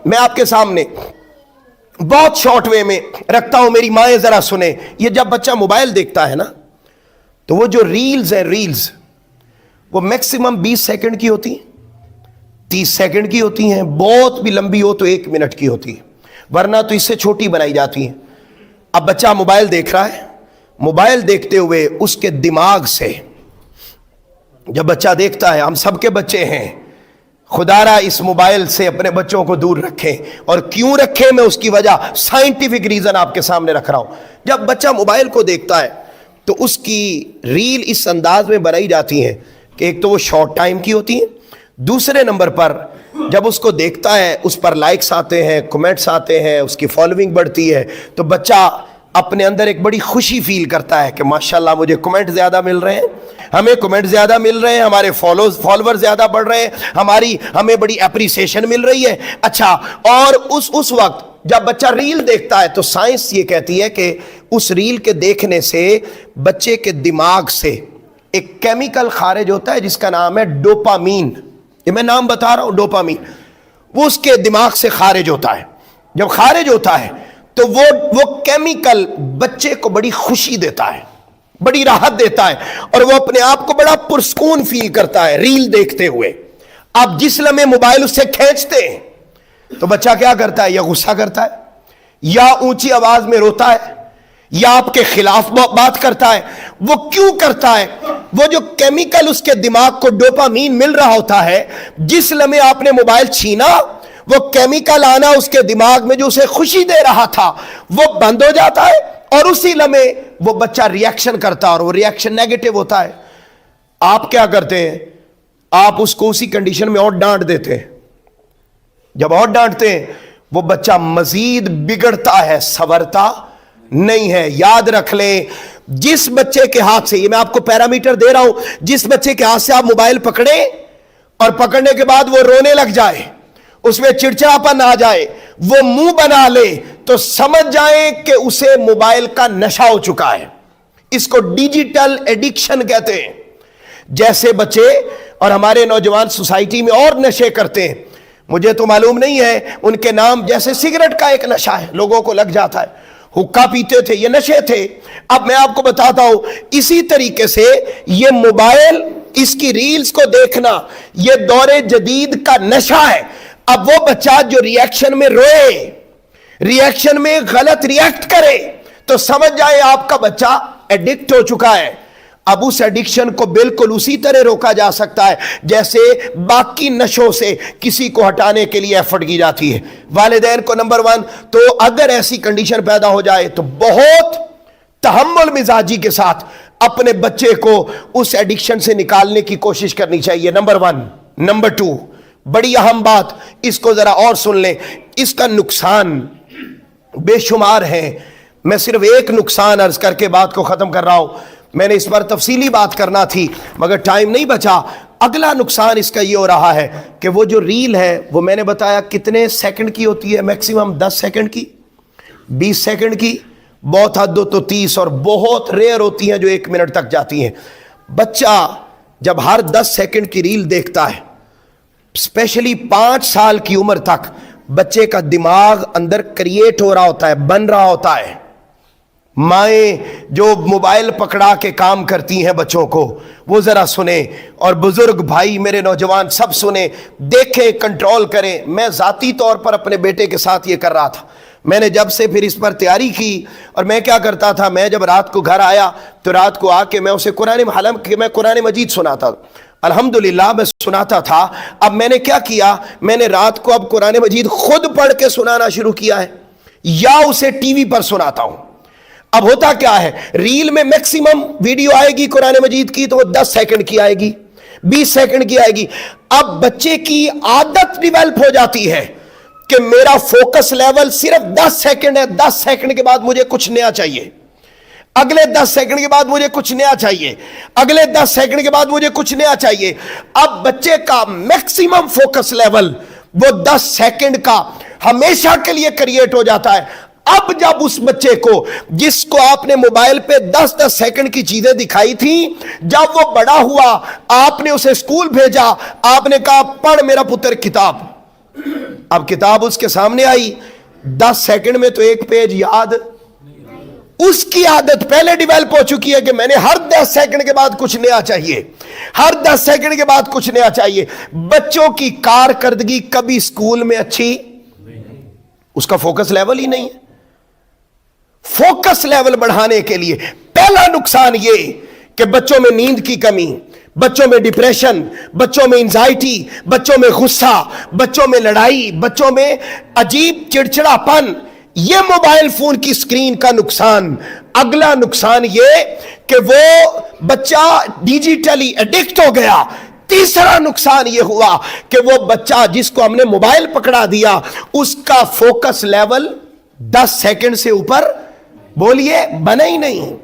میں آپ کے سامنے بہت شارٹ وے میں رکھتا ہوں, میری مائیں ذرا سنیں. یہ جب بچہ موبائل دیکھتا ہے نا تو وہ جو ریلز ہیں, ریلز وہ میکسیمم 20 سیکنڈ کی ہوتی ہیں, 30 سیکنڈ کی ہوتی ہیں, بہت بھی لمبی ہو تو 1 منٹ کی ہوتی ہے, ورنہ تو اس سے چھوٹی بنائی جاتی ہیں. اب بچہ موبائل دیکھ رہا ہے, موبائل دیکھتے ہوئے اس کے دماغ سے, جب بچہ دیکھتا ہے, ہم سب کے بچے ہیں, خدا را اس موبائل سے اپنے بچوں کو دور رکھیں. اور کیوں رکھیں, میں اس کی وجہ سائنٹیفک ریزن آپ کے سامنے رکھ رہا ہوں. جب بچہ موبائل کو دیکھتا ہے تو اس کی ریل اس انداز میں بنائی جاتی ہیں کہ ایک تو وہ شارٹ ٹائم کی ہوتی ہیں, دوسرے نمبر پر جب اس کو دیکھتا ہے اس پر لائکس آتے ہیں, کمنٹس آتے ہیں, اس کی فالوئنگ بڑھتی ہے, تو بچہ اپنے اندر ایک بڑی خوشی فیل کرتا ہے کہ ماشاءاللہ مجھے کمنٹ زیادہ مل رہے ہیں, ہمیں کمنٹ زیادہ مل رہے ہیں, ہمارے فالوور زیادہ بڑھ رہے ہیں, ہمیں بڑی اپریسیشن مل رہی ہے. اچھا, اور اس وقت جب بچہ ریل دیکھتا ہے تو سائنس یہ کہتی ہے کہ اس ریل کے دیکھنے سے بچے کے دماغ سے ایک کیمیکل خارج ہوتا ہے جس کا نام ہے ڈوپامین. یہ میں نام بتا رہا ہوں, ڈوپامین. وہ اس کے دماغ سے خارج ہوتا ہے. جب خارج ہوتا ہے تو وہ کیمیکل بچے کو بڑی خوشی دیتا ہے, بڑی راحت دیتا ہے, اور وہ اپنے آپ کو بڑا پرسکون فیل کرتا ہے ریل دیکھتے ہوئے. آپ جس لمحے موبائل اس سے کھینچتے ہیں تو بچہ کیا کرتا ہے, یا غصہ کرتا ہے, یا اونچی آواز میں روتا ہے, یا آپ کے خلاف بات کرتا ہے. وہ کیوں کرتا ہے؟ وہ جو کیمیکل اس کے دماغ کو ڈوپامین مل رہا ہوتا ہے, جس لمحے آپ نے موبائل چھینا وہ کیمیکل آنا اس کے دماغ میں جو اسے خوشی دے رہا تھا وہ بند ہو جاتا ہے, اور اسی لمحے وہ بچہ ریاکشن کرتا ہے, اور وہ ریاکشن نیگیٹو ہوتا ہے. آپ کیا کرتے ہیں, آپ اس کو اسی کنڈیشن میں اور ڈانٹ دیتے ہیں. جب اور ڈانٹتے ہیں وہ بچہ مزید بگڑتا ہے, سنورتا نہیں ہے. یاد رکھ لیں, جس بچے کے ہاتھ سے, یہ میں آپ کو پیرامیٹر دے رہا ہوں, جس بچے کے ہاتھ سے آپ موبائل پکڑیں اور پکڑنے کے بعد وہ رونے لگ جائے, اس میں چڑچڑاپن آ جائے, وہ منہ بنا لے, تو سمجھ جائیں کہ اسے موبائل کا نشہ ہو چکا ہے. اس کو ڈیجیٹل ایڈکشن کہتے ہیں. جیسے بچے اور ہمارے نوجوان سوسائٹی میں اور نشے کرتے ہیں, مجھے تو معلوم نہیں ہے ان کے نام, جیسے سگریٹ کا ایک نشہ ہے, لوگوں کو لگ جاتا ہے, حقہ پیتے تھے, یہ نشے تھے. اب میں آپ کو بتاتا ہوں, اسی طریقے سے یہ موبائل, اس کی ریلز کو دیکھنا, یہ دور جدید کا نشہ ہے. اب وہ بچہ جو ریاکشن میں روئے, ریاکشن میں غلط ریاکٹ کرے, تو سمجھ جائے آپ کا بچہ ایڈکٹ ہو چکا ہے. اب اس ایڈکشن کو بالکل اسی طرح روکا جا سکتا ہے جیسے باقی نشوں سے کسی کو ہٹانے کے لیے ایفرٹ کی جاتی ہے. والدین کو نمبر 1 تو اگر ایسی کنڈیشن پیدا ہو جائے تو بہت تحمل مزاجی کے ساتھ اپنے بچے کو اس ایڈکشن سے نکالنے کی کوشش کرنی چاہیے. نمبر 1. نمبر 2, بڑی اہم بات, اس کو ذرا اور سن لیں, اس کا نقصان بے شمار ہیں. میں صرف ایک نقصان عرض کر کے بات کو ختم کر رہا ہوں. میں نے اس پر تفصیلی بات کرنا تھی مگر ٹائم نہیں بچا. اگلا نقصان اس کا یہ ہو رہا ہے کہ وہ جو ریل ہے وہ میں نے بتایا کتنے سیکنڈ کی ہوتی ہے, میکسیمم 10 سیکنڈ کی, 20 سیکنڈ کی, بہت حد ہو تو 30, اور بہت ریئر ہوتی ہیں جو 1 منٹ تک جاتی ہیں. بچہ جب ہر 10 سیکنڈ کی ریل دیکھتا ہے, اسپیشلی 5 سال کی عمر تک, بچے کا دماغ اندر کریٹ ہو رہا ہوتا ہے, بن رہا ہوتا ہے. مائیں جو موبائل پکڑا کے کام کرتی ہیں بچوں کو, وہ ذرا سنیں, اور بزرگ بھائی میرے نوجوان سب سنیں, دیکھیں, کنٹرول کریں. میں ذاتی طور پر اپنے بیٹے کے ساتھ یہ کر رہا تھا. میں نے جب سے پھر اس پر تیاری کی, اور میں کیا کرتا تھا, میں جب رات کو گھر آیا تو رات کو آ کے میں اسے قرآن مجید سناتا. الحمدللہ میں سناتا تھا. اب میں نے کیا کیا, میں نے رات کو اب قرآن مجید خود پڑھ کے سنانا شروع کیا ہے, یا اسے ٹی وی پر سناتا ہوں. اب ہوتا کیا ہے, ریل میں میکسیمم ویڈیو آئے گی قرآن مجید کی تو وہ 10 سیکنڈ کی آئے گی, 20 سیکنڈ کی آئے گی. اب بچے کی عادت ڈیولپ ہو جاتی ہے کہ میرا فوکس لیول صرف 10 سیکنڈ ہے, 10 سیکنڈ کے بعد مجھے کچھ نیا چاہیے, اگلے 10 سیکنڈ کے بعد مجھے کچھ نیا چاہیے, اگلے 10 سیکنڈ کے بعد مجھے کچھ نیا چاہیے. اب بچے کا میکسیمم فوکس لیول وہ 10 سیکنڈ کا ہمیشہ کے لیے کریٹ ہو جاتا ہے. اب جب اس بچے کو جس کو آپ نے موبائل پہ 10 سیکنڈ کی چیزیں دکھائی تھیں, جب وہ بڑا ہوا, آپ نے اسے اسکول بھیجا, آپ نے کہا پڑھ میرا پتر کتاب, اب کتاب اس کے سامنے آئی, 10 سیکنڈ میں تو ایک پیج یاد, اس کی عادت پہلے ڈیویلپ ہو چکی ہے کہ میں نے ہر 10 سیکنڈ کے بعد کچھ نیا چاہیے, ہر 10 سیکنڈ کے بعد کچھ نیا چاہیے. بچوں کی کارکردگی کبھی سکول میں اچھی, اس کا فوکس لیول ہی نہیں ہے. فوکس لیول بڑھانے کے لیے پہلا نقصان یہ کہ بچوں میں نیند کی کمی, بچوں میں ڈپریشن, بچوں میں انزائٹی, بچوں میں غصہ, بچوں میں لڑائی, بچوں میں عجیب چڑچڑا پن, یہ موبائل فون کی سکرین کا نقصان. اگلا نقصان یہ کہ وہ بچہ ڈیجیٹلی ایڈکٹ ہو گیا. تیسرا نقصان یہ ہوا کہ وہ بچہ جس کو ہم نے موبائل پکڑا دیا اس کا فوکس لیول 10 سیکنڈ سے اوپر بولیے بنا ہی نہیں.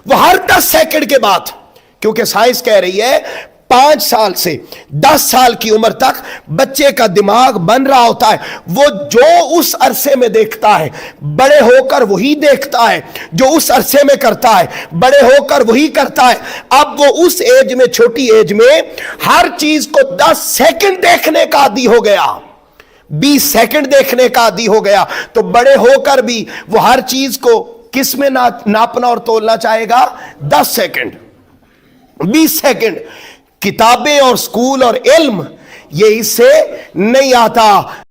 وہ ہر 10 سیکنڈ کے بعد, کیونکہ سائنس کہہ رہی ہے 5 سال سے 10 سال کی عمر تک بچے کا دماغ بن رہا ہوتا ہے. وہ جو اس عرصے میں دیکھتا ہے بڑے ہو کر وہی دیکھتا ہے, جو اس عرصے میں کرتا ہے بڑے ہو کر وہی کرتا ہے. اب وہ اس ایج میں, چھوٹی ایج میں ہر چیز کو 10 سیکنڈ دیکھنے کا عادی ہو گیا, 20 سیکنڈ دیکھنے کا عادی ہو گیا. تو بڑے ہو کر بھی وہ ہر چیز کو کس میں ناپنا اور تولنا چاہے گا؟ 10 سیکنڈ, 20 سیکنڈ. کتابیں اور سکول اور علم یہ اس سے نہیں آتا.